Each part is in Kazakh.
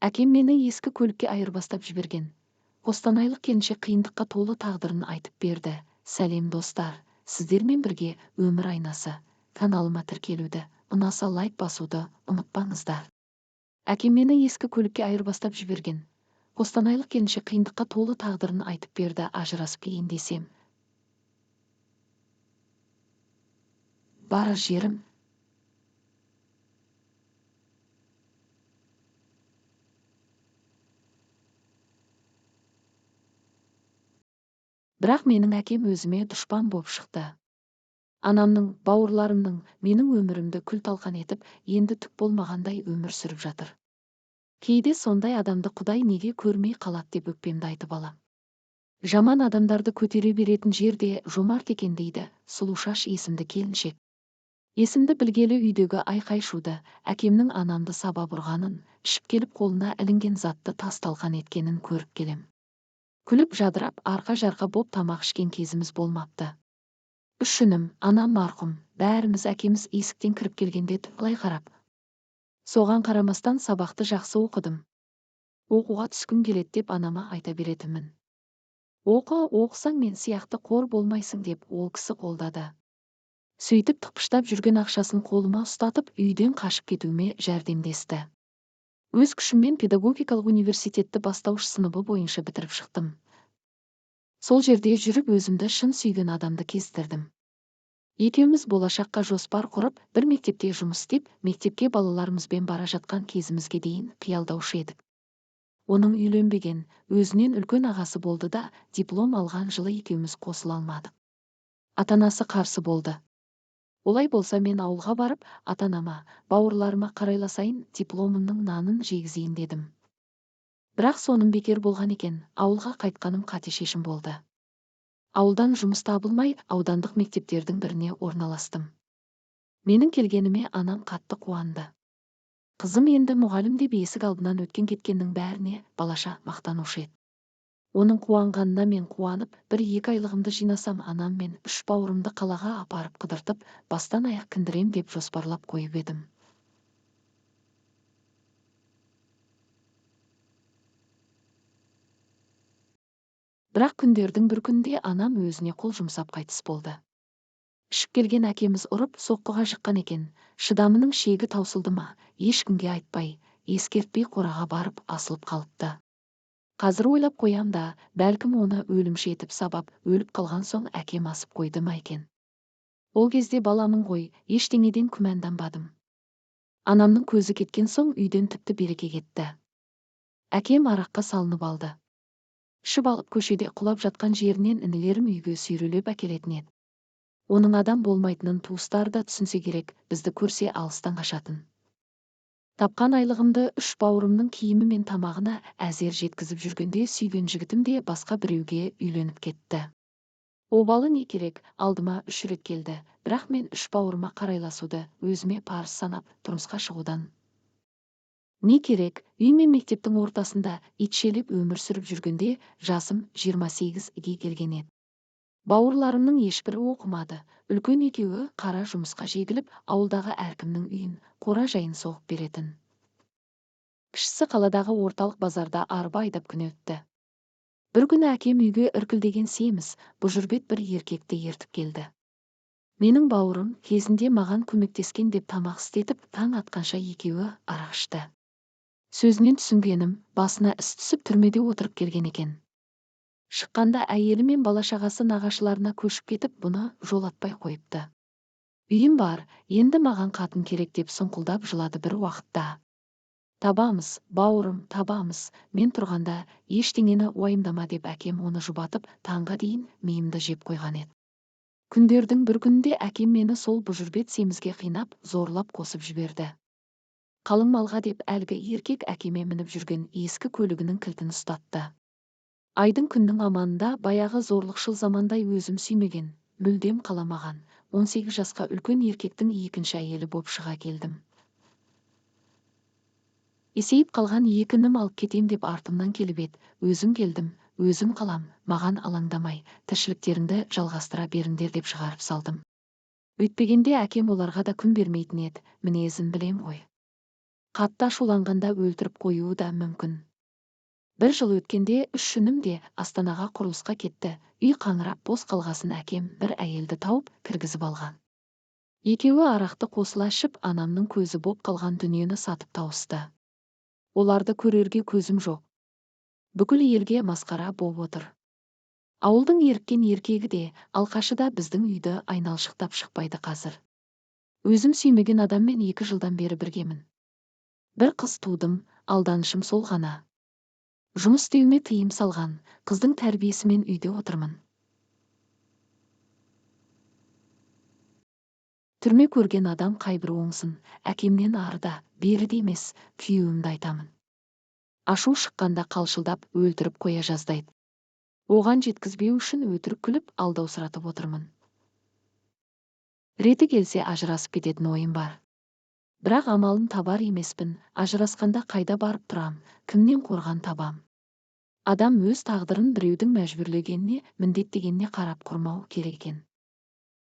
Әкем мені ескі көлікке айырбастап жіберген. Қостанайлық келіншек қиындыққа толы тағдырын айтып берді. Сәлем достар, сіздермен бірге өмір айнасы. Каналыма тіркелуді, ұнаса лайк басуды ұмытпаңыздар. Әкем мені ескі көлікке айырбастап жіберген. Қостанайлық келіншек қиындыққа толы тағдырын айтып берді. Ажырасып кейін десем. Барар жерім. Бірақ менің әкем өзіме дұшпан боп шықты. Анамның, бауырларымның менің өмірімді күл талқан етіп, енді түк болмағандай өмір сүріп жатыр. Кейде сондай адамды Құдай неге көрмей қалады деп өкпемді айтып алам. Жаман адамдарды көтере беретін жерде жомарт екен дейді Сұлушаш есімді келіншек. Есімді білгелі үйдегі айқай-шуды, әкемнің анамды сабап ұрғанын, ішіп келіп қолына ілінген затты тас-талқан еткенін көріп келем. Күліп жадырап, арқа-жарқа боп тамақ ішкен кезіміз болмапты. Үшінім, анам марқұм, бәріміз әкеміз есіктен кіріп келгенде тұлай қарап. Соған қарамастан сабақты жақсы оқыдым. Оқуға түскім келеді деп анама айта беретінмін. Оқысаң мен сияқты қор болмайсың деп ол кісі қолдады. Сөйтіп тықпыштап жүрген ақшасын қолыма ұстатып, үйден қашып кетуіме жәрдемдесті. Өз күшіммен педагогикалық университетті бастауыш сыныбы бойынша бітіріп шықтым. Сол жерде жүріп өзімді шын сүйген адамды кездірдім. Екеуміз болашаққа жоспар құрып, бір мектепте жұмыс істеп, мектепке балаларымызбен бара жатқан кезімізге дейін қиялдаушы едік. Оның үйленбеген, өзінен үлкен ағасы болды да, диплом алған жылы екеуміз қосыла алмадық. Ата-анасы қарсы болды. Олай болса мен ауылға барып, ата-анама, бауырларыма қарайласайын, дипломымның нанын жегізейін дедім. Бірақ соным бекер болған екен, ауылға қайтқаным қате шешім болды. Ауылдан жұмыс табылмай, аудандық мектептердің біріне орналастым. Менің келгеніме анам қатты қуанды. Қызым енді мұғалім деп есік алдынан өткен кеткеннің бәріне балаша мақтанушы еді. Оның қуанғанына мен қуанып, 1-2 айлығымды жинасам, анам мен 3 бауырымды қалаға апарып қыдыртып, бастан аяқ кіндірем деп жоспарлап қойып едім. Бірақ күндердің бір күнде анам өзіне қол жұмсап қайтыс болды. Ішіп келген әкеміз ұрып, соққыға жыққан екен. Шыдамының шегі таусылды ма, ешкімге айтпай, ескертпей қораға барып асылып қалыпты. Қазір ойлап қоям да, бәлкім оны өлімші етіп сабап, өліп қалған соң әкем асып қойды ма екен. Ол кезде баламын ғой, ештеңеден күмәнданбадым. Анамның көзі кеткен соң үйден тіпті береке кетті. Әкем араққа салынып алды. Ішіп алып көшеде құлап жатқан жерінен інілерім үйге сүйрелеп әкелетін еді. Оның адам болмайтынын туыстар да түсінсе керек, бізді көрсе алыстан қашатын. Тапқан айлығымды 3 бауырымның киімі мен тамағына әзер жеткізіп жүргенде сүйген жігітім де басқа біреуге үйленіп кетті. Обалы не керек, алдыма 3 рет келді, бірақ мен 3 бауырыма қарайласуды өзіме парыз санап тұрмысқа шығудан. Не керек, үй мен мектептің ортасында итшелеп өмір сүріп жүргенде жасым 28-ге келген еді. Бауырларымның ешбірі оқымады, үлкен екеуі қара жұмысқа жегіліп, ауылдағы әркімнің үйін, қора жайын соғып беретін. Кішісі қаладағы орталық базарда арба айдап күн өтті. Бір күні әкем үйге іркілдеген семіз, бұжырбет бір еркекті ертіп келді. Менің бауырым кезінде маған көмектескен деп тамақ істетіп, таң атқанша екеуі арақ ішті. Сөзінен түсінгенім, басына іс түсіп түрмеде отырып келген екен. Шыққанда әйелі мен бала-шағасы нағашыларына көшіп кетіп, бұны жолатпай қойыпты. Үйім бар, енді маған қатын керек деп сұңқылдап жылады бір уақытта. Табамыз, бауырым, табамыз, мен тұрғанда ештеңені уайымдама деп әкем оны жұбатып, таңға дейін миымды жеп қойған еді. Күндердің бір күнде әкем мені сол бұжырбет семізге қинап, зорлап қосып жіберді. Қалың малға деп әлгі еркек әкеме мініп жүрген ескі көлігінің кілтін ұстатты. Айдың күннің аманында баяғы зорлықшыл замандай өзім сүймеген, мүлдем қаламаған, 18 жасқа үлкен еркектің екінші әйелі боп шыға келдім. Есейіп қалған екінім алып кетем деп артымнан келіп еді, өзім келдім, өзім қалам, маған алаңдамай, тіршіліктеріңді жалғастыра беріңдер деп шығарып салдым. Өйтпегенде әкем оларға да күн бермейтін еді, мінезін білем ғой. Қатты ашуланғанда өлтіріп қоюы да мүмкін. Бір жыл өткенде 3 жөнім де Астанаға құрылысқа кетті. Үй қаңырап бос қалғасын әкем бір әйелді тауып кіргізіп алған. Екеуі арақты қосыла ішіп, анамның көзі боп қалған дүниені сатып тауысты. Оларды көрерге көзім жоқ. Бүкіл елге масқара боп отыр. Ауылдың еріккен еркегі де, алқашы да біздің үйді айналшықтап шықпайды қазір. Өзім сүймеген адаммен 2 жылдан бері біргемін. Бір қыз тудым, алданышым сол ғана. Жұмыс істеуіме тыйым салған, қыздың тәрбиесімен үйде отырмын. Түрме көрген адам қайбір оңсын, әкемнен арыда, беріде емес, күйеуімді айтамын. Ашу шыққанда қалшылдап өлтіріп қоя жаздайды. Оған жеткізбеу үшін өтірік күліп алдаусыратып отырмын. Реті келсе ажырасып кететін ойым бар. Бірақ амалын табар емеспін, ажырасқанда қайда барып тұрам, кімнен қорған табам. Адам өз тағдырын біреудің мәжбүрлегеніне, міндеттегеніне қарап құрмау керек екен.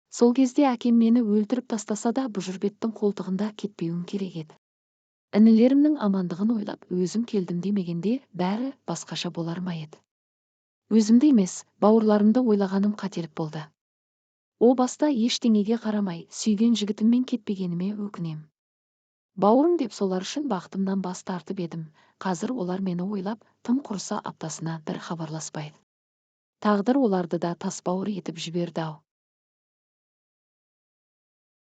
Сол кезде әкем мені өлтіріп тастаса да бұжырбеттің қолтығында кетпеуім керек еді. Інілерімнің амандығын ойлап өзім келдім демегенде бәрі басқаша болар ма еді. Өзімді емес, бауырларымды ойлағаным қателік болды. О баста ештеңеге қарамай, сүйген жігітіммен кетпегеніме өкінем. Бауырым деп солар үшін бақытымнан бас тартып едім. Қазір олар мені ойлап, тым құрса аптасына бір хабарласпайды. Тағдыр оларды да тасбауыр етіп жіберді ау.